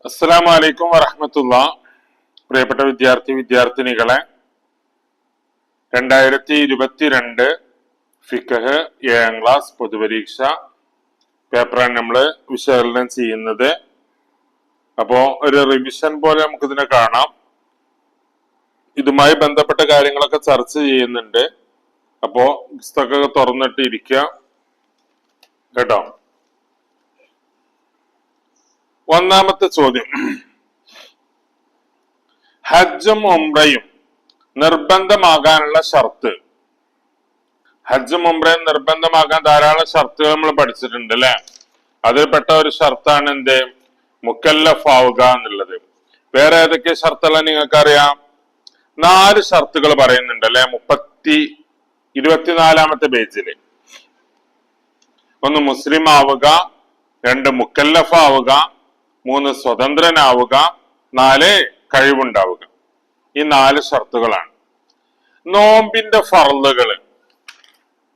അസ്സലാമു അലൈക്കും വറഹ്മത്തുള്ളാഹി. പ്രിയപ്പെട്ട വിദ്യാർത്ഥിനികളെ, 2022 ഫിഖ്ഹ് 7ാം ക്ലാസ് പൊതുപരീക്ഷ പേപ്പറാണ് നമ്മൾ വിശകലനം ചെയ്യുന്നത്. അപ്പോ ഒരു റിവിഷൻ പോലെ നമുക്കിതിനെ കാണാം. ഇതുമായി ബന്ധപ്പെട്ട കാര്യങ്ങളൊക്കെ ചർച്ച ചെയ്യുന്നുണ്ട്. അപ്പോ പുസ്തകമൊക്കെ തുറന്നിട്ട് ഇരിക്കുക കേട്ടോ. ഒന്നാമത്തെ ചോദ്യം, ഹജ്ജും ഉംറയും നിർബന്ധമാകാനുള്ള ഷർത്ത്. ഹജ്ജും ഉംറയും നിർബന്ധമാകാൻ ധാരാളം ഷർത്തുകൾ നമ്മൾ പഠിച്ചിട്ടുണ്ട് അല്ലെ. അതിൽപ്പെട്ട ഒരു ഷർത്താണ് എന്ത്? മുക്കല്ലഫാവുക എന്നുള്ളത്. വേറെ ഏതൊക്കെ ഷർത്തുകളാണ് നിങ്ങൾക്കറിയാം? 4 ഷർത്തുകൾ പറയുന്നുണ്ട് അല്ലെ. 24ാമത്തെ പേജില്. 1 മുസ്ലിം ആവുക, 2 മുക്കല്ലഫാവുക, 3 സ്വതന്ത്രനാവുക, 4 കഴിവുണ്ടാവുക. ഈ 4 ഷർത്തുകളാണ്. നോമ്പിന്റെ ഫർളുകള്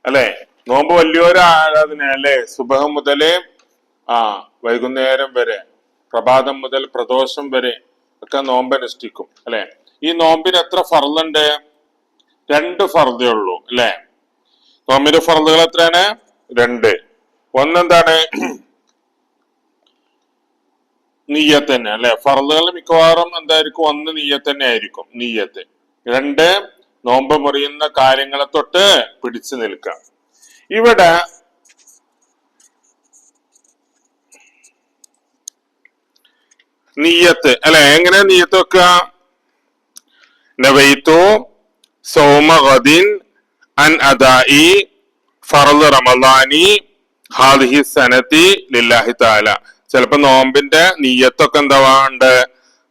അല്ലെ. നോമ്പ് വലിയൊരു ആരാധന അല്ലെ. സുബഹ് മുതല് വൈകുന്നേരം വരെ, പ്രഭാതം മുതൽ പ്രദോഷം വരെ ഒക്കെ നോമ്പ് അനുഷ്ഠിക്കും അല്ലെ. ഈ നോമ്പിന് എത്ര ഫർളുണ്ട്? 2 ഫർദേ ഉള്ളൂ അല്ലെ. നോമ്പിന്റെ ഫർളുകൾ എത്രയാണ്? 2. ഒന്നെന്താണ്? നീയത്ത് തന്നെ അല്ലെ. ഫർളുകൾ മിക്കവാറും എന്തായിരിക്കും? 1 നീയത്ത് തന്നെ ആയിരിക്കും. നീയത്ത്. 2 നോമ്പ് മുറിയുന്ന കാര്യങ്ങളെ തൊട്ട് പിടിച്ചു നിൽക്കാം. ഇവിടെ നീയത്ത് അല്ലെ. എങ്ങനെ നീയത്ത് വെക്കുക? നവൈതു സൗമ ഗദിൻ അൻ അദാഇ ഫർള് റമളാനി ഹാദിഹി സനതി ലില്ലാഹി തആല. ചിലപ്പോ നോമ്പിന്റെ നീയത്തൊക്കെ എന്താവാറുണ്ട്?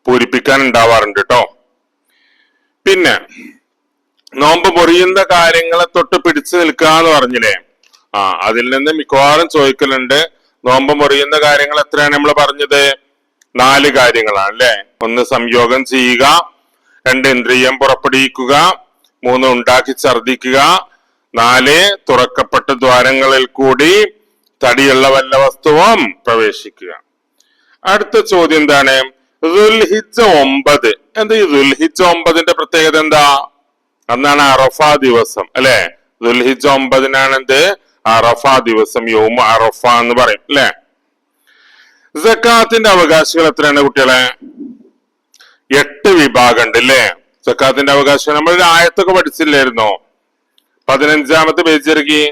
പൂരിപ്പിക്കാൻ ഉണ്ടാവാറുണ്ട് കേട്ടോ. പിന്നെ നോമ്പ് മുറിയുന്ന കാര്യങ്ങളെ തൊട്ട് പിടിച്ചു നിൽക്കുക എന്ന് പറഞ്ഞില്ലേ. അതിൽ നിന്ന് മിക്കവാറും ചോദിക്കലുണ്ട്. നോമ്പ് മുറിയുന്ന കാര്യങ്ങൾ എത്രയാണ് നമ്മൾ പറഞ്ഞത്? 4 കാര്യങ്ങളാണ് അല്ലെ. 1 സംയോഗം ചെയ്യുക, 2 ഇന്ദ്രിയം പുറപ്പെടുവിക്കുക, 3 ഉണ്ടാക്കി ഛർദിക്കുക, 4 തുറക്കപ്പെട്ട ദ്വാരങ്ങളിൽ കൂടി തടിയുള്ള വല്ല വസ്തുവും പ്രവേശിക്കുക. അടുത്ത ചോദ്യം എന്താണ്? ദുൽഹിജ്ജ 9. എന്താ ഈ ദുൽഹിജ്ജ 9ന്റെ പ്രത്യേകത എന്താ? അന്നാണ് അറഫ ദിവസം അല്ലെ. ദുൽഹിജ്ജ 9നാണ് എന്ത്? അറഫ ദിവസം, യൗമ അറഫ എന്ന് പറയും അല്ലെ. സക്കാത്തിന്റെ അവകാശികൾ എത്രയാണ് കുട്ടികളെ? 8 വിഭാഗം ഉണ്ട് അല്ലെ. സക്കാത്തിന്റെ അവകാശം നമ്മൾ ആയത്തൊക്കെ പഠിച്ചില്ലായിരുന്നോ? 15ാമത്തെ പേജ് ഇറക്കി.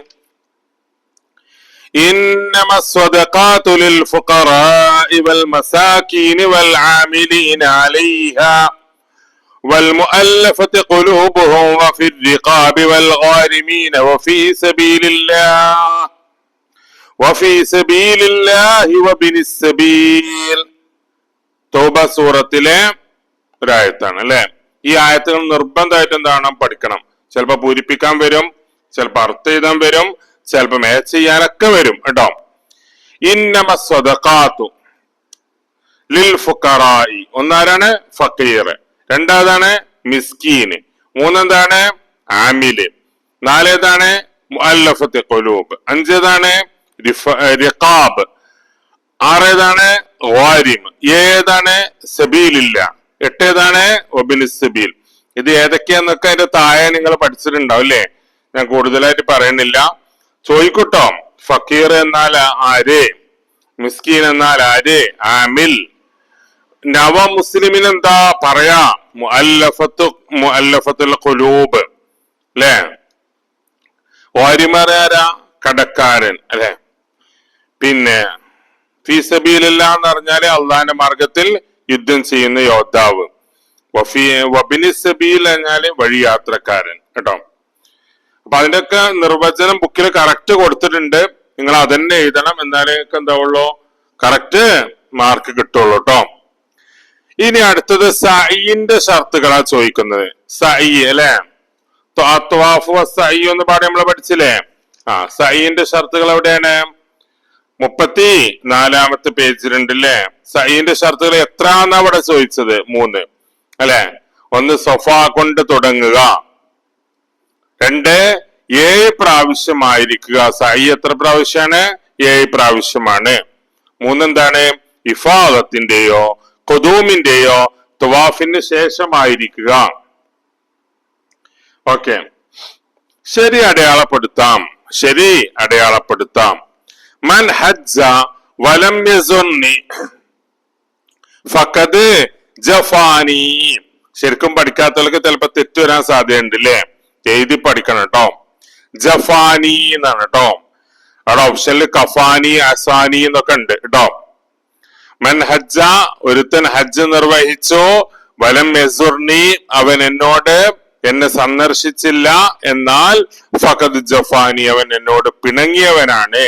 إنما الصدقات للفقراء والمساكين والعاملين عليها والمؤلفة قلوبهم وفي الرقاب والغارمين وفي سبيل الله وابن السبيل. തൗബ സൂറത്തിലെ ഒരു ആയത്താണ് അല്ലെ. ഈ ആയത്തുകൾ നിർബന്ധമായിട്ട് എന്താണ് പഠിക്കണം. ചിലപ്പോ പൂരിപ്പിക്കാൻ വരും, ചിലപ്പോ അർത്ഥം എഴുതാൻ വരും, ചിലപ്പോ മാച്ച് ചെയ്യാനൊക്കെ വരും കേട്ടോ. ഇന്നമ സ്വദഖാത്തു ലിൽ ഫുഖറാഇ. ഒന്നാരാണ്? ഫഖീർ. 2ാമതാണ് മിസ്കീന്. 3 ആമില്. 4 മുഅല്ലഫത്ത് ഖുലൂബ്. 5 റിഖാബ്. 6 ഗാരിം. 7 സബീലില്ല. 8 വബിന് സബീൽ. ഇത് ഏതൊക്കെയാന്നൊക്കെ അതിന്റെ താഴെ നിങ്ങൾ പഠിച്ചിട്ടുണ്ടാവും അല്ലെ. ഞാൻ കൂടുതലായിട്ട് പറയുന്നില്ല. ചോദിക്കൂട്ടോ. ഫക്കീർ എന്നാൽ ആര്? മിസ്കീൻ എന്നാൽ ആര്? ആമിൽ. നവ മുസ്ലിമിന് എന്താ പറയാ? മുഅല്ലഫത്തുൽ ഖുലൂബ് അല്ലെ. വാരിമാരാ? കടക്കാരൻ അല്ലെ. പിന്നെ ഫീ സബീലില്ലാഹ് എന്ന് പറഞ്ഞാല് അള്ളാന്റെ മാർഗത്തിൽ യുദ്ധം ചെയ്യുന്ന യോദ്ധാവ്. വബിനി സബീൽ പറഞ്ഞാല് വഴിയാത്രക്കാരൻ കേട്ടോ. അപ്പൊ അതിന്റെയൊക്കെ നിർവചനം ബുക്കിൽ കറക്റ്റ് കൊടുത്തിട്ടുണ്ട്. നിങ്ങൾ അതന്നെ എഴുതണം. എന്നാലേ എന്താവുള്ളൂ? കറക്റ്റ് മാർക്ക് കിട്ടുള്ളൂ കേട്ടോ. ഇനി അടുത്തത് സഈന്റെ ഷർത്തുകളാ ചോദിക്കുന്നത്. സഈ അല്ലെ. സഈ എന്ന് പാടി നമ്മൾ പഠിച്ചില്ലേ. സഈന്റെ ഷർത്തുകൾ എവിടെയാണ്? 34ാമത്തെ പേജിലുണ്ട് അല്ലേ. സഈന്റെ ഷർത്തുകൾ എത്രാന്നാ അവിടെ ചോദിച്ചത്? 3 അല്ലെ. 1 സൊഫ കൊണ്ട് തുടങ്ങുക, 2 7 പ്രാവശ്യമായിരിക്കുക. സഈ എത്ര പ്രാവശ്യമാണ്? 7 പ്രാവശ്യമാണ്. 3 ഇഫാദത്തിന്റെയോ ഖുദൂമിന്റെയോ തവാഫിന് ശേഷമായിരിക്കുക. ഓക്കെ, ശരി അടയാളപ്പെടുത്താം. മൻ ഹജ്ജ വലം യസുന്നി ഫഖദ് ജഫാനി. ശരിക്കും പഠിക്കാത്തവർക്ക് ചിലപ്പോ തെറ്റ് വരാൻ സാധ്യതയുണ്ട് അല്ലേ? എഴുതി പഠിക്കണം കേട്ടോ. ജഫാനി എന്നാണ് കേട്ടോ. അവിടെ ഓപ്ഷനിൽ കഫാനി അസാനി എന്നൊക്കെ ഉണ്ട് കേട്ടോ. മൻ ഹജ്ജ, ഒരുത്തൻ ഹജ്ജ് നിർവഹിച്ചു, വലം യസുർനി, അവൻ എന്നെ സന്ദർശിച്ചില്ല, എന്നാൽ ഫഖദ് ജഫാനി, അവൻ എന്നോട് പിണങ്ങിയവനാണ്.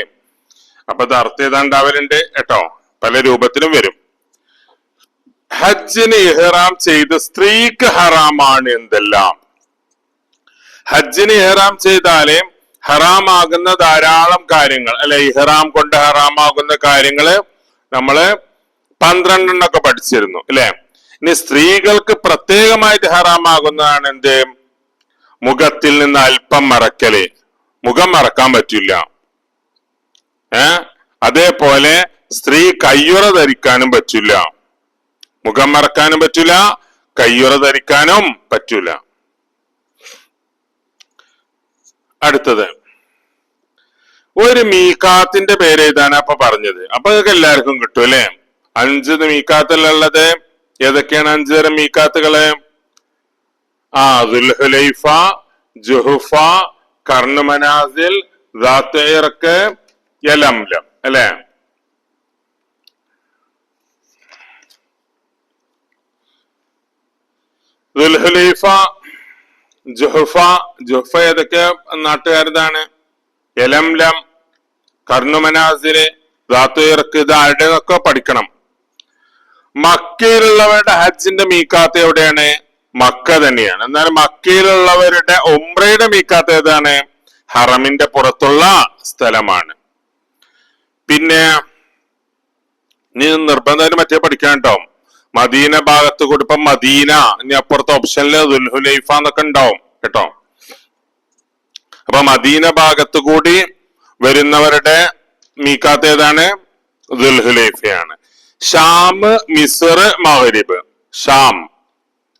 അപ്പൊ ഇത് അർത്ഥം ഏതാണ്ടാവലുണ്ട് കേട്ടോ, പല രൂപത്തിലും വരും. ഹജ്ജിന് ഇഹ്റാം ചെയ്ത് സ്ത്രീക്ക് ഹറാമാണ് എന്തെല്ലാം? ഹജ്ജിന് ഇഹ്റാം ചെയ്താലേ ഹറാമാകുന്ന ധാരാളം കാര്യങ്ങൾ അല്ലെ, ഇഹ്റാം കൊണ്ട് ഹറാമാകുന്ന കാര്യങ്ങള് നമ്മള് 12 എണ്ണൊക്കെ പഠിച്ചിരുന്നു അല്ലെ. ഇനി സ്ത്രീകൾക്ക് പ്രത്യേകമായിട്ട് ഹറാമാകുന്നതാണ് എന്ത്? മുഖത്തിൽ നിന്ന് അല്പം മറക്കല്. മുഖം മറക്കാൻ പറ്റില്ല. അതേപോലെ സ്ത്രീ കയ്യുറ ധരിക്കാനും പറ്റില്ല. മുഖം മറക്കാനും പറ്റില്ല, കയ്യുറ ധരിക്കാനും പറ്റൂല. അടുത്തത്, ഒരു മീഖാത്തിന്റെ പേര് ഏതാണ് അപ്പൊ പറഞ്ഞത്? അപ്പൊ ഇതൊക്കെ എല്ലാവർക്കും കിട്ടും അല്ലെ? 5 മീഖാത്തിലുള്ളത് ഏതൊക്കെയാണ്? 5 തരം മീഖാത്തുകള്. ദുൽഹുലൈഫ, ജുഹുഫ, കർണു മനാസിൽ, ദാത്ത് ഇർഖ്, യലംലം അല്ലെ. ദുൽഹുലൈഫ, ജുഹുഫ ഏതൊക്കെ നാട്ടുകാരതാണ്? യലംലം, കർണു മനാസില്, ദാത്ത് ഇർഖ്, ഇത് ആരുടെയൊക്കെ പഠിക്കണം. മക്കയിലുള്ളവരുടെ ഹജ്ജിന്റെ മീഖാത്ത് എവിടെയാണ്? മക്ക തന്നെയാണ്. എന്നാൽ മക്കയിലുള്ളവരുടെ ഉംറയുടെ മീഖാത്ത് ഏതാണ്? ഹറമിന്റെ പുറത്തുള്ള സ്ഥലമാണ്. പിന്നെ നീ നിർബന്ധമായിട്ട് മറ്റേ പഠിക്കാൻ കേട്ടോ, മദീന ഭാഗത്ത് കൂടി. ഇപ്പൊ മദീന, ഇനി അപ്പുറത്തെ ഓപ്ഷനില് ദുൽഹുലൈഫ എന്നൊക്കെ ഉണ്ടാവും കേട്ടോ. അപ്പൊ മദീന ഭാഗത്ത് കൂടി വരുന്നവരുടെ മീഖാത്ത് ഏതാണ്? ദുൽഹുലൈഫയാണ്. ഷാം, മിസ്ർ, മഗ്രിബ്. ഷാം,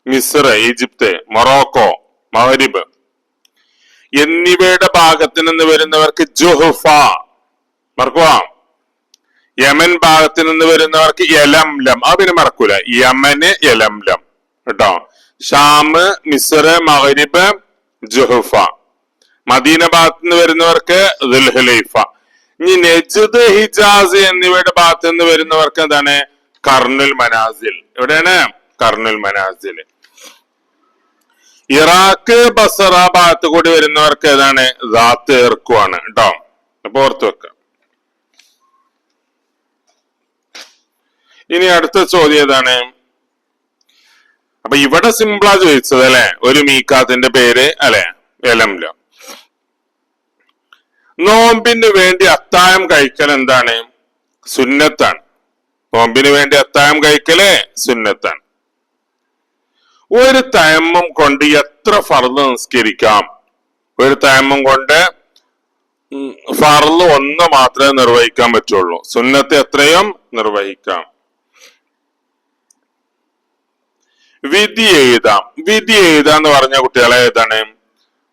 മിസ്ർ, ഈജിപ്ത്, മൊറോക്കോ, മഗ്രിബ് എന്നിവയുടെ ഭാഗത്ത് നിന്ന് വരുന്നവർക്ക് ജുഹുഫ. മറക്കുക. യമൻ ഭാഗത്ത് നിന്ന് വരുന്നവർക്ക് യലംലം. പിന്നെ മറക്കൂല, യമന് യലംലം കേട്ടോ. ഷാം, മിസ്ർ, മഗ്രിബ്, ജുഹുഫ. മദീന ഭാഗത്ത് നിന്ന് വരുന്നവർക്ക് ദുൽഹുലൈഫ. ഇനി നജ്ദ്, ഹിജാസ് എന്നിവയുടെ ഭാഗത്ത് നിന്ന് വരുന്നവർക്ക് എന്താണ്? കർണുൽ മനാസിൽ. എവിടെയാണ്? കർണുൽ മനാസിൽ. ഇറാഖ്, ബസറ ഭാഗത്ത് കൂടി വരുന്നവർക്ക് ഏതാണ്? ദാത്ത് ഇർഖുമാണ് കേട്ടോ. അപ്പൊ ഓർത്ത് വെക്ക. ഇനി അടുത്ത ചോദ്യം ഏതാണ്? അപ്പൊ ഇവിടെ സിമ്പിളാ ചോദിച്ചത് അല്ലെ, ഒരു മീഖാത്തിന്റെ പേര് അല്ലെ, യലംലം. നോമ്പിന് വേണ്ടി അത്താഴം കഴിക്കൽ എന്താണ്? സുന്നത്താണ്. നോമ്പിന് വേണ്ടി അത്താഴം കഴിക്കല് സുന്നത്താണ്. ഒരു തയമ്മം കൊണ്ട് എത്ര ഫർള് നിസ്കരിക്കാം? ഒരു തയമ്മം കൊണ്ട് ഫർള് 1 മാത്രമേ നിർവഹിക്കാൻ പറ്റുള്ളൂ. സുന്നത്ത് എത്രയും നിർവഹിക്കാം. വിധി എഴുതാന്ന് പറഞ്ഞ കുട്ടികളെ ഏതാണ്?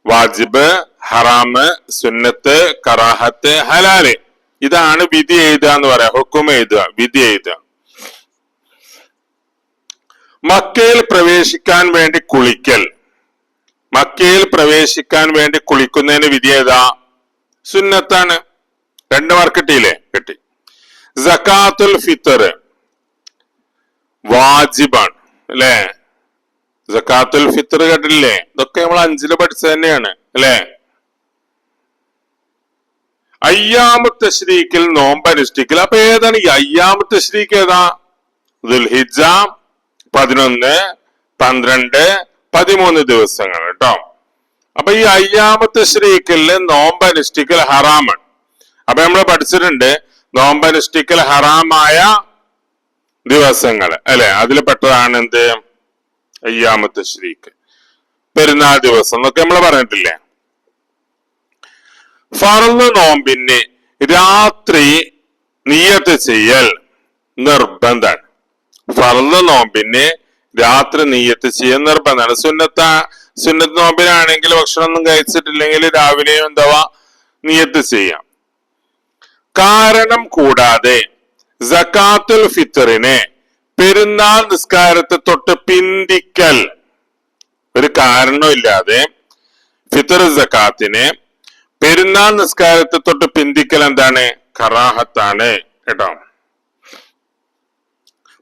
വാജിബ്, ഹറാമ്, സുന്നത്ത്, കറാഹത്ത്, ഹലാല്. ഇതാണ് വിധി എഴുതുക എന്ന് പറയാ. ഹുക്കും എഴുതുക, വിധി എഴുതുക. മക്കയിൽ പ്രവേശിക്കാൻ വേണ്ടി കുളിക്കൽ. മക്കയിൽ പ്രവേശിക്കാൻ വേണ്ടി കുളിക്കുന്നതിന് വിധി ഏതാ? സുന്നത്താണ്. 2 മാർക്ക് കിട്ടിയില്ലേ? കിട്ടി. സകാത്തുൽ ഫിത്തർ വാജിബാണ് അല്ലെ. സകാത്തുൽ ഫിത്തർ കേട്ടില്ലേ? ഇതൊക്കെ നമ്മൾ 5ല് പഠിച്ചത് തന്നെയാണ് അല്ലെ. അയ്യാമു തശ്രീക്കിൽ നോമ്പ് അനുഷ്ഠിക്കൽ. അപ്പൊ ഏതാണ് ഈ അയ്യാമു തശ്രീക്ക്? ഏതാ? ദുൽഹിജ്ജ 11, 12, 13 ദിവസങ്ങൾ കേട്ടോ. അപ്പൊ ഈ അയ്യാമു തശ്രീക്കില് നോമ്പ് അനുഷ്ഠിക്കൽ ഹറാമാണ്. അപ്പൊ നമ്മൾ പഠിച്ചിട്ടുണ്ട് നോമ്പ് അനുഷ്ഠിക്കൽ ഹറാമായ ദിവസങ്ങൾ അല്ലെ. അതിൽ പെട്ടതാണ് എന്ത്? അയ്യാമു തശ്രീക്ക്, പെരുന്നാൾ ദിവസം എന്നൊക്കെ നമ്മൾ പറഞ്ഞിട്ടില്ലേ. ഫർള് നോമ്പിന് രാത്രി നിയ്യത്ത് ചെയ്യൽ നിർബന്ധമാണ്. ഫർള് നോമ്പിന് രാത്രി നിയ്യത്ത് ചെയ്യാൻ നിർബന്ധമാണ്. സുന്നത്ത് നോമ്പിനാണെങ്കിൽ ഭക്ഷണം ഒന്നും കഴിച്ചിട്ടില്ലെങ്കിൽ രാവിലെയും എന്താവാ നിയ്യത്ത് ചെയ്യാം. കാരണം കൂടാതെ സകാത്തുൽ ഫിത്തറിനെ പെരുന്നാൾ നിസ്കാരത്തെ തൊട്ട് പിന്തിക്കൽ, ഒരു കാരണമില്ലാതെ ഫിത്തർ സകാത്തിനെ പെരുന്നാൾ നിസ്കാരത്തെ തൊട്ട് പിന്തിക്കൽ എന്താണ്? കറാഹത്താണ് കേട്ടോ.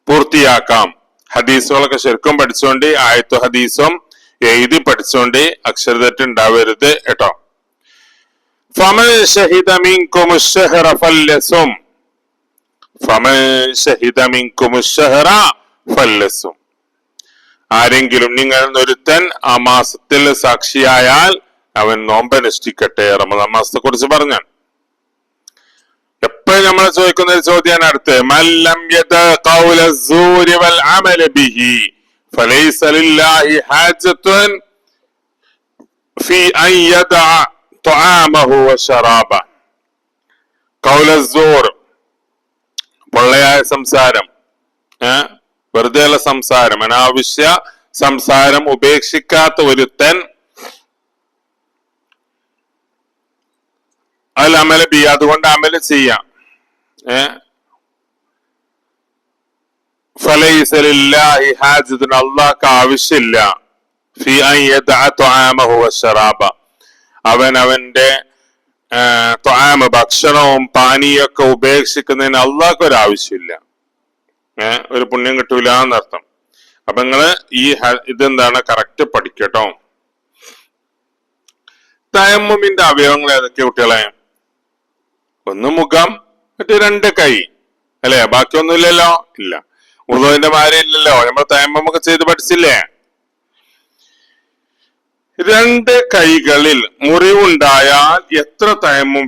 പൂർത്തിയാക്കാം. ഹദീസുകളൊക്കെ ശരിക്കും പഠിച്ചോണ്ട്, ആയത്തു ഹദീസും എഴുതി പഠിച്ചോണ്ട് അക്ഷരതെറ്റ് ഉണ്ടാവരുത് കേട്ടോ. ഫമൻ ഷഹിദ മിൻകും അശ്ശഹറ ഫല്യസും, ഫമൻ ഷഹിദ മിൻകും അശ്ശഹറ ഫല്യസും, ആരെങ്കിലും നിങ്ങൾ ഒരുത്തൻ ആ മാസത്തിൽ സാക്ഷിയായാൽ അവൻ നോമ്പനുഷ്ഠിക്കട്ടെ. റമദാൻ മാസത്തെ കുറിച്ച് പറഞ്ഞാൽ എപ്പോഴും നമ്മൾ ചോദിക്കുന്ന ഒരു ചോദ്യമാണ് അടുത്ത്, മല്ലം യദ ഖൗല സൂരി വൽ അമല ബിഹി ഫലൈസ ലില്ലാഹി ഹാജത്തുൻ ഫി അൻ യദഅ തുആമഹു വശറാബ. ഖൗല സൂർ, പൊള്ളയായ സംസാരം, വെറുതെയുള്ള സംസാരം, അനാവശ്യ സംസാരം ഉപേക്ഷിക്കാത്ത ഒരുത്തൻ അൽ അമല ബി, അതുകൊണ്ട് അമല് ചെയ്യാം. ഫലൈസ ലില്ലാഹി ഹാജത്തുൻ, അല്ലാഹുക്ക് ആവശ്യമില്ല, ഫി അൻ യദഅ തുആമഹു വശറാബ, അവൻ അവന്റെ ഭക്ഷണവും പാനീയൊക്കെ ഉപേക്ഷിക്കുന്നതിന് അള്ളാഹ്ക്ക് ഒരു ആവശ്യമില്ല. ഒരു പുണ്യം കിട്ടൂല എന്നർത്ഥം. അപ്പൊ നിങ്ങള് ഈ ഇതെന്താണ് കറക്റ്റ് പഠിക്കട്ടോ. തയമ്മുമിന്റെ അവയവങ്ങൾ ഏതൊക്കെ കുട്ടികളെ? ഒന്ന് മുഖം, മറ്റേ രണ്ട് കൈ, അല്ലെ? ബാക്കിയൊന്നുമില്ലല്ലോ, ഇല്ല. ഉളുവിന്റെ മാരില്ലല്ലോ, നമ്മൾ തയമ്മൊക്കെ ചെയ്ത് പഠിച്ചില്ലേ? രണ്ട് കൈകളിൽ മുറിവുണ്ടായാൽ എത്ര തയമ്മും?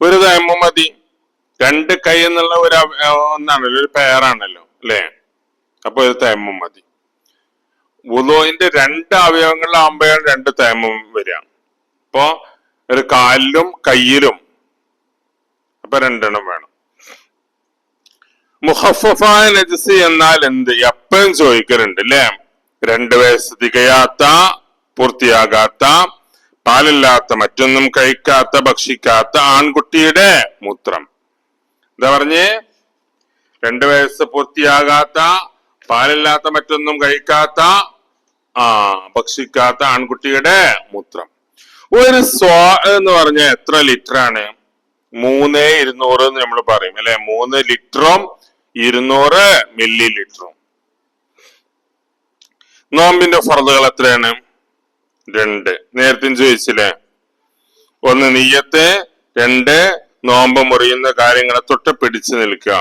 ഒരു തയമ്മും മതി. രണ്ട് കൈ എന്നുള്ള ഒരു ഒന്നാണല്ലോ, ഒരു പെയറാണല്ലോ, അല്ലെ? അപ്പൊ ഒരു തയമ്മും മതി. വുളുവിന്റെ രണ്ട് അവയവങ്ങളിലാകുമ്പോഴാണ് രണ്ട് തയമ്മും വരിക. അപ്പൊ ഒരു കാലിലും കയ്യിലും, അപ്പൊ രണ്ടെണ്ണം വേണം. മുഖഫഫായ നജസ് എന്നാൽ എന്ത്? എപ്പോഴും ചോദിക്കലുണ്ട് അല്ലേ? 2 വയസ്സ് തികയാത്ത, പൂർത്തിയാകാത്ത, പാലില്ലാത്ത, മറ്റൊന്നും കഴിക്കാത്ത, ഭക്ഷിക്കാത്ത ആൺകുട്ടിയുടെ മൂത്രം. എന്താ പറഞ്ഞേ? 2 വയസ്സ് പൂർത്തിയാകാത്ത, പാലില്ലാത്ത, മറ്റൊന്നും കഴിക്കാത്ത, ഭക്ഷിക്കാത്ത ആൺകുട്ടിയുടെ മൂത്രം. ഒരു സ്വാ എന്ന് പറഞ്ഞാൽ എത്ര ലിറ്റർ ആണ്? 3,200 എന്ന് നമ്മൾ പറയും അല്ലെ? 3 ലിറ്ററും 200 മില്ലി ലിറ്ററും. നോമ്പിന്റെ ഫർളുകൾ എത്രയാണ്? 2. നേരത്തെ ചോദിച്ചില്ലേ? 1 നിയ്യത്ത്, 2 നോമ്പ് മുറിയുന്ന കാര്യങ്ങളെ തൊട്ട് പിടിച്ചു നിൽക്കുക.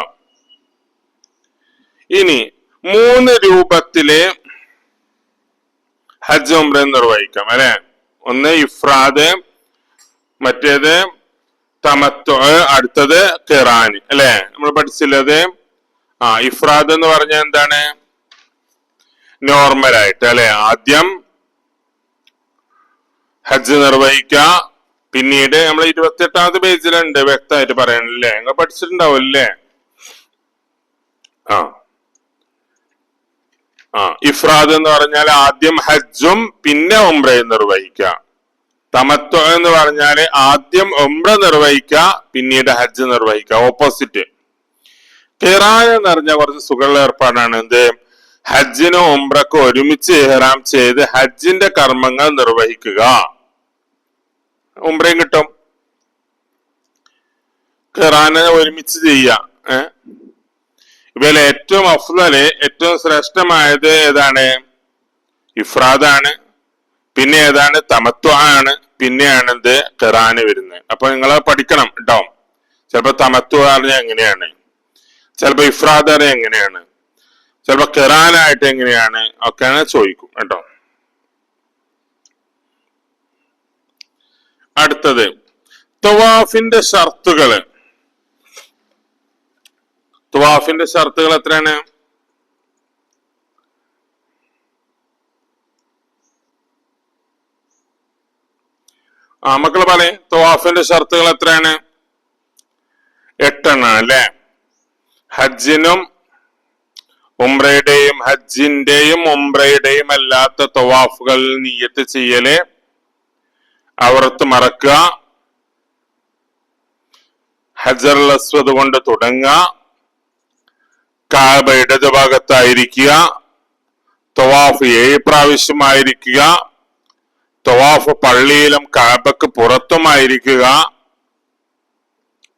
ഇനി 3 രൂപത്തില് ഹജ്ജ് ഉംറ നിർവഹിക്കാം അല്ലെ? ഒന്ന് ഇഫ്രാദ്, മറ്റേത് തമത്തു, അടുത്തത് ഖിറാൻ അല്ലെ? നമ്മൾ പഠിച്ചില്ലത്? ഇഫ്രാദ് എന്ന് പറഞ്ഞാൽ എന്താണ്? നോർമൽ ആയിട്ട് അല്ലെ? ആദ്യം ഹജ്ജ് നിർവഹിക്ക, പിന്നീട് നമ്മൾ 28ാമത്തെ പേജിലുണ്ട് വ്യക്തമായിട്ട് പറയണല്ലേ? നിങ്ങൾ പഠിച്ചിട്ടുണ്ടാവില്ലേ? ഇഫ്രാദ് എന്ന് പറഞ്ഞാൽ ആദ്യം ഹജ്ജും പിന്നെ ഉംറയും നിർവഹിക്കുക. തമത്തു എന്ന് പറഞ്ഞാല് ആദ്യം ഉംറ നിർവഹിക്കുക, പിന്നീട് ഹജ്ജ് നിർവഹിക്കുക. ഓപ്പോസിറ്റ്. ഖിറാൻ എന്ന് പറഞ്ഞാൽ കുറച്ച് സുഖമുള്ള ഏർപ്പാടാണ്. എന്ത്? ഹജ്ജിനും ഉംറക്കും ഒരുമിച്ച് ഇഹ്റാം ചെയ്ത് ഹജ്ജിന്റെ കർമ്മങ്ങൾ നിർവഹിക്കുക. ഉംറയും കിട്ടും. ഖിറാനെ ഒരുമിച്ച് ചെയ്യുക. ഇവയിൽ ഏറ്റവും അഫ്ളല്, ഏറ്റവും ശ്രേഷ്ഠമായത് ഏതാണ്? ഇഫ്രാദാണ്. പിന്നെ ഏതാണ്? തമത്തു ആണ്. പിന്നെയാണ് എന്ത്? ഖിറാന് വരുന്നത്. അപ്പൊ നിങ്ങൾ പഠിക്കണം കേട്ടോ. ചിലപ്പോ തമത്തു പറഞ്ഞാൽ എങ്ങനെയാണ്, ചിലപ്പോ ഇഫ്രാദ് പറഞ്ഞാൽ എങ്ങനെയാണ്, ചിലപ്പോ ഖിറാനായിട്ട് എങ്ങനെയാണ് ഒക്കെയാണ് ചോദിക്കും കേട്ടോ. അടുത്തത് തവാഫിന്റെ ഷർത്തുകള്. തവാഫിന്റെ ഷർത്തുകൾ എത്രയാണ്? മക്കള് പറയും. തവാഫിന്റെ ഷർത്തുകൾ എത്രയാണ്? 8 എണ്ണം അല്ലേ? ഹജ്ജിനും ഉംറയുടെയും ഹജ്ജിന്റെയും ഉംറയുടെയും അല്ലാത്ത തവാഫുകൾ നിയ്യത്ത് ചെയ്യല്, അവർത്ത് മറക്കുക, ഹജറുൽ അസ്വദ് കൊണ്ട് തുടങ്ങുക, കഅബ ഇടതുഭാഗത്തായിരിക്കുക, തവാഫ് 7 പ്രാവശ്യമായിരിക്കുക, തവാഫ് പള്ളിയിലും കഅബക്ക് പുറത്തുമായിരിക്കുക,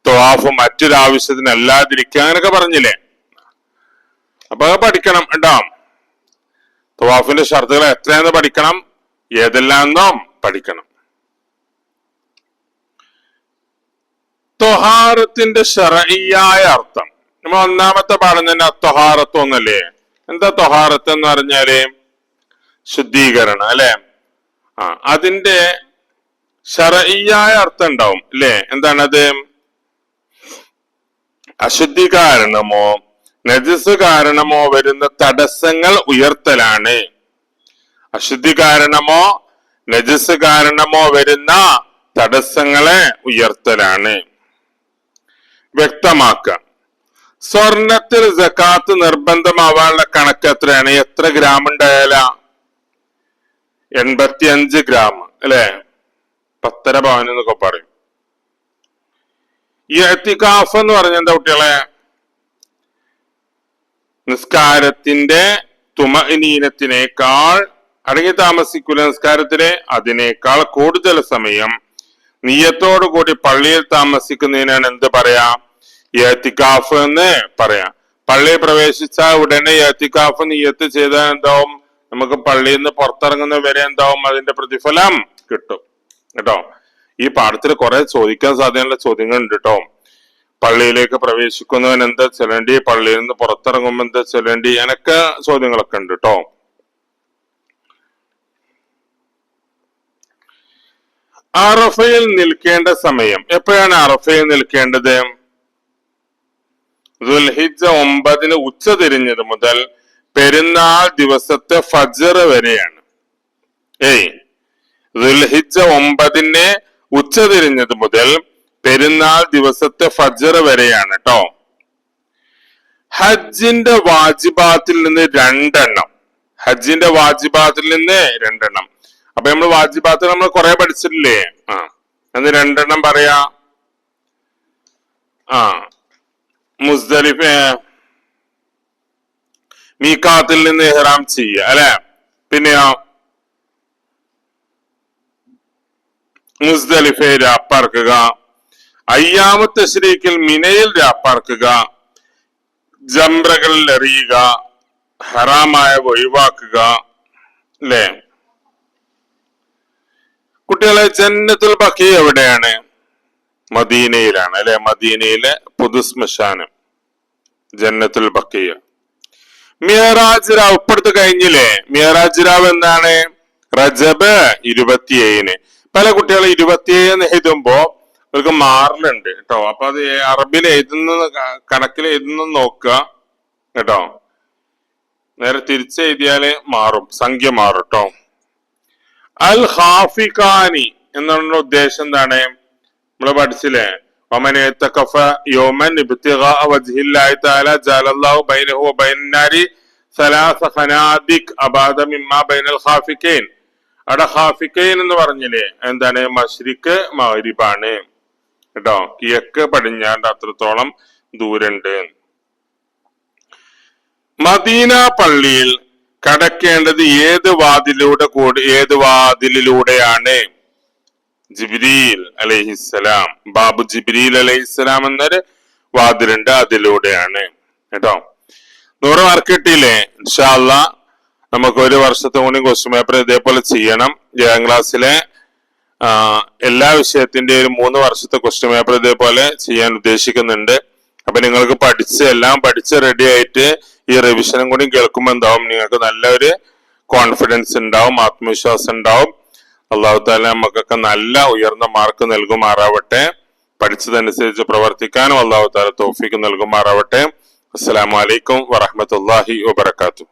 തവാഫ് മറ്റൊരാവശ്യത്തിനല്ലാതിരിക്കുക, അങ്ങനെയൊക്കെ പറഞ്ഞില്ലേ. അപ്പൊ പഠിക്കണം കേട്ടോ. തവാഫിന്റെ ഷർത്തുകൾ എത്രയാന്ന് പഠിക്കണം, ഏതെല്ലാന്നും പഠിക്കണം. ത്വഹാറത്തിന്റെ ശർഈയായ അർത്ഥം നമ്മൾ ഒന്നാമത്തെ പാഠം തന്നെ ത്വഹാറത്ത് ഒന്നല്ലേ. എന്താ ത്വഹാറത്ത് എന്ന് പറഞ്ഞാല് ശുദ്ധീകരണം അല്ലെ. അതിന്റെ ശർഈയായ അർത്ഥം ഉണ്ടാവും അല്ലെ. എന്താണത്? അശുദ്ധി കാരണമോ നജസ് കാരണമോ വരുന്ന തടസ്സങ്ങൾ ഉയർത്തലാണ്. അശുദ്ധി കാരണമോ നജസ് കാരണമോ വരുന്ന തടസ്സങ്ങളെ ഉയർത്തലാണ്. വ്യക്തമാക്കുക. സ്വർണത്തിൽ സകാത്ത് നിർബന്ധമാവാനുള്ള കണക്ക് എത്രയാണ്? എത്ര ഗ്രാം ഉണ്ടായാല? 85 ഗ്രാം അല്ലെ, 10.5 പവൻ എന്നൊക്കെ പറയും. ഈ ഇഅ്തികാഫ് എന്ന് പറഞ്ഞ എന്താ കുട്ടികളെ? നിസ്കാരത്തിന്റെ തുമഅനീനത്തിനേക്കാൾ അടങ്ങി താമസിക്കൂല, നിസ്കാരത്തിലെ അതിനേക്കാൾ കൂടുതൽ സമയം നിയ്യത്തോടു കൂടി പള്ളിയിൽ താമസിക്കുന്നതിനാണ് എന്ത് പറയാ? ഇഅ്തികാഫ് എന്ന് പറയാം. പള്ളിയിൽ പ്രവേശിച്ച ഉടനെ ഇഅ്തികാഫ് നിയ്യത്ത് ചെയ്താൽ എന്താവും? നമുക്ക് പള്ളിയിൽ നിന്ന് പുറത്തിറങ്ങുന്ന വരെ എന്താവും? അതിന്റെ പ്രതിഫലം കിട്ടും കേട്ടോ. ഈ പാഠത്തിൽ കുറെ ചോദിക്കാൻ സാധ്യതയുള്ള ചോദ്യങ്ങൾ ഉണ്ട് കേട്ടോ. പള്ളിയിലേക്ക് പ്രവേശിക്കുന്നവൻ എന്താ ചെല്ലേണ്ടി, പള്ളിയിൽ നിന്ന് പുറത്തിറങ്ങുമ്പോ എന്താ ചെല്ലേണ്ടി, അങ്ങനൊക്കെ ചോദ്യങ്ങളൊക്കെ ഉണ്ട് കേട്ടോ. അറഫയിൽ നിൽക്കേണ്ട സമയം എപ്പോഴാണ്? അറഫയിൽ നിൽക്കേണ്ടത് ദുൽഹിജ്ജ 9 ഉച്ച തിരിഞ്ഞത് മുതൽ പെരുന്നാൾ ദിവസത്തെ ഫജ്ർ വരെയാണ്. ദുൽഹിജ്ജ 9 ഉച്ച തിരിഞ്ഞത് മുതൽ പെരുന്നാൾ ദിവസത്തെ ഫജ്ർ വരെയാണ് കേട്ടോ. ഹജ്ജിന്റെ വാജിബാത്തിൽ നിന്ന് 2 എണ്ണം, ഹജ്ജിന്റെ വാജിബാത്തിൽ നിന്ന് 2 എണ്ണം. അപ്പൊ നമ്മൾ വാജിബാത്ത് നമ്മൾ കുറെ പഠിച്ചിട്ടില്ലേ? എന്ന് 2 എണ്ണം പറയാ. മുസ്ദലിഫ മീഖാത്തിൽ നിന്ന് ഇഹ്റാം ചെയ്യുക അല്ലെ. പിന്നെയോ മുസ്ദലിഫയിൽ രാപ്പാർക്കുക, അയ്യാമു തശ്രീക്കിൽ മിനയിൽ രാപ്പാർക്കുക, ജംറകളിൽ എറിയുക, ഹറാമായ ഒഴിവാക്കുക അല്ലെ. കുട്ടികളെ ജന്നത്തുൽ ബഖീ എവിടെയാണ്? മദീനയിലാണ് അല്ലെ. മദീനയിലെ പൊതുശ്മശാനം ജന്നത്തുൽ ബഖീ. മിഅ്റാജ് രാവ് ഇപ്പടുത്ത് കഴിഞ്ഞില്ലേ? മിഅ്റാജ് രാവ് എന്താണ്? റജബ് 27. പല കുട്ടികൾ 27 എഴുതുമ്പോ അവർക്ക് മാറലുണ്ട് കേട്ടോ. അപ്പൊ അത് അറബിൽ എഴുതുന്ന കണക്കിൽ എഴുതുന്ന നോക്കുക കേട്ടോ. നേരെ തിരിച്ചെഴുതിയാല് മാറും, സംഖ്യ മാറും കേട്ടോ. അൽ ഖാഫിഖാനി എന്നുള്ള ഉദ്ദേശം എന്താണ്? നമ്മള് പഠിച്ചില്ലേ? വമൻ യതഖഫ യൗമൻ ഇബ്തിഗാഅ വജ്ഹില്ലാഹി തആല ജഅലല്ലാഹു ബൈനഹു വബൈനന്നാരി സലാസ ഖനാദിക് അബാദ മിമ്മാ ബൈനൽ ഖാഫിഖൈൻ. അവിടെ ഖാഫിഖൈൻ എന്ന് പറഞ്ഞില്ലേ? എന്താണ്? മശ്രിഖ് മഗ്രിബാണ് കേട്ടോ. കിഴക്ക് പടിഞ്ഞാറ് അത്രത്തോളം ദൂരണ്ട്. മദീന പള്ളിയിൽ കടക്കേണ്ടത് ഏത് വാതിലിലൂടെയാണ്? ജിബ്രീൽ അലൈഹിസ്സലാം, ബാബു ജിബ്രീൽ അലൈഹിസ്സലാം എന്നൊരു വാതിലുണ്ട്, അതിലൂടെയാണ് കേട്ടോ. 100 മാർക്ക് കിട്ടിയില്ലേ? ഇൻഷാ അല്ലാഹ് നമുക്ക് ഒരു വർഷത്തെ കൂടി ക്വസ്റ്റ്യൻ പേപ്പർ ഇതേപോലെ ചെയ്യണം. 7ാം ക്ലാസ്സിലെ എല്ലാ വിഷയത്തിന്റെ ഒരു 3 വർഷത്തെ ക്വസ്റ്റ്യൻ പേപ്പർ ഇതേപോലെ ചെയ്യാൻ ഉദ്ദേശിക്കുന്നുണ്ട്. അപ്പൊ നിങ്ങൾക്ക് എല്ലാം പഠിച്ച് റെഡി ആയിട്ട് ഈ റിവിഷനും കൂടി കേൾക്കുമ്പോൾ എന്താവും? നിങ്ങൾക്ക് നല്ലൊരു കോൺഫിഡൻസ് ഉണ്ടാവും, ആത്മവിശ്വാസം ഉണ്ടാവും. അല്ലാഹു തആല നമുക്കൊക്കെ നല്ല ഉയർന്ന മാർക്ക് നൽകുമാറാവട്ടെ. പഠിച്ചതനുസരിച്ച് പ്രവർത്തിക്കാനും അല്ലാഹു തആല തൗഫീഖ് നൽകുമാറാവട്ടെ. അസ്സലാമു അലൈക്കും വറഹ്മത്തുള്ളാഹി വബറകാതുഹു.